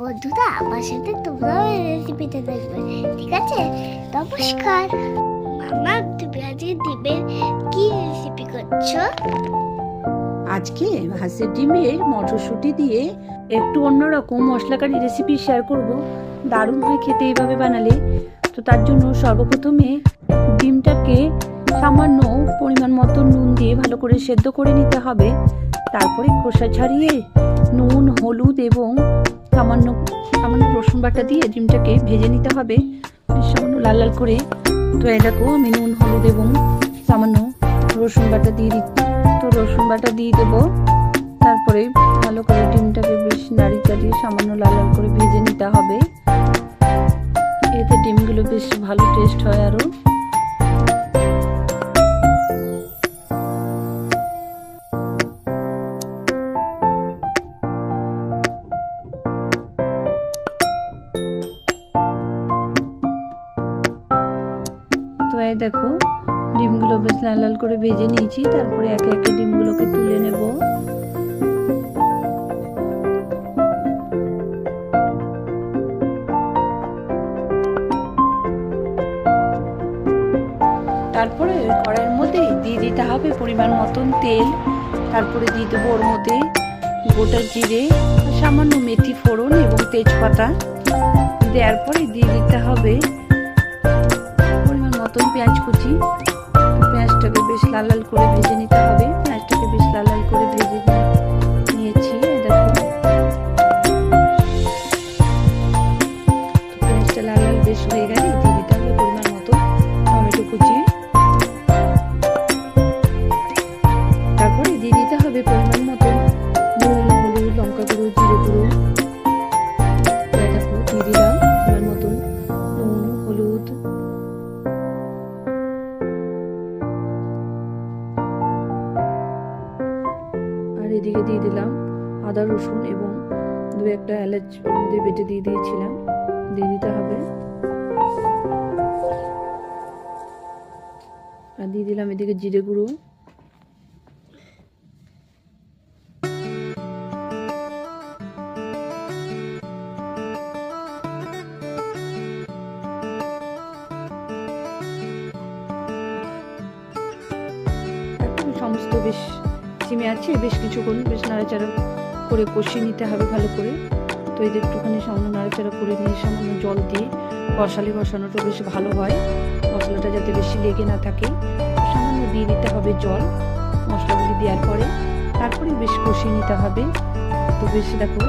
বন্ধুরা আমার সাথে তোমরাও এই রেসিপিটা দেখবে, ঠিক আছে? নমস্কার মামা, তুমি আজকে ডিমের কি রেসিপি করছো? আজকে হাঁসের ডিমের মটরশুঁটি দিয়ে একটু অন্যরকম মশলাকারি রেসিপি শেয়ার করব। দারুণ হয় খেতে এইভাবে বানালে। তো তার জন্য সর্বপ্রথমে ডিমটাকে সামান্য পরিমাণ মতো নুন দিয়ে ভালো করে সেদ্ধ করে নিতে হবে। তারপরে খোসা ছাড়িয়ে নুন, হলুদ এবং সামান্য সামান্য রসুন বাটা দিয়ে ডিমটাকে ভেজে নিতে হবে সামান্য লাল লাল করে। তো এই দেখো আমি নুন, হলুদ এবং সামান্য রসুন বাটা দিয়ে দিচ্ছি। তো রসুন বাটা দিয়ে দেবো। তারপরে ভালো করে ডিমটাকে বেশ নাড়ি চাড়িয়ে সামান্য লাল লাল করে ভেজে নিতে হবে। এতে ডিমগুলো বেশ ভালো টেস্ট হয় আরো। তো এই দেখো ডিমগুলো বেশ লাল লাল করে ভেজে নিয়েছি। তারপরে একে একে ডিমগুলোকে তুলে নেব। তারপরে কড়াইয়ের মধ্যে দিয়ে দিতে হবে পরিমাণ মতন তেল। তারপরে দিয়ে দেবো ওর মধ্যে গোটা জিরে, সামান্য মেথি ফোড়ন এবং তেজপাতা। দেওয়ার পরে দিয়ে দিতে হবে পরিমাণ মতন পেঁয়াজ কুচি। পেঁয়াজটাকে বেশ লাল লাল করে ভেজে নিতে হবে। পেঁয়াজটাকে বেশ লাল লাল করে ভেজে নিয়েছি। দেখো পেঁয়াজটা লাল লাল বেশ হয়ে গেলে দিয়ে দিতে হবে পরিমাণ মতো টমেটো কুচি। তারপরে দিয়ে দিতে হবে পরিমাণ মতো নুন, হলুদ, লঙ্কা গুঁড়ো, জিরে গুঁড়ো। দেখো দিয়ে দিলাম পরিমাণ মতো নুন, হলুদ। আর এদিকে দিয়ে দিলাম আদা, রসুন এবং দু একটা এলাচ ওর মধ্যে বেটে দিয়ে দিয়েছিলাম, দিয়ে দিতে হবে। আর দিয়ে দিলাম এদিকে জিরে গুঁড়ো। সমস্ত বেশ সিমে আছে, বেশ কিছুক্ষণ বেশ নাড়াচাড়া করে কষিয়ে নিতে হবে ভালো করে। তো এদের একটুখানি সামান্য নাড়াচাড়া করে নিয়ে সামান্য জল দিয়ে কষানোটা বেশ ভালো হয়, মশলাটা যাতে বেশি লেগে না থাকে। সামান্য দিয়ে দিতে হবে জল মশলাগুলি দেওয়ার পরে। তারপরে বেশ কষিয়ে নিতে হবে। তো বেশ দেখো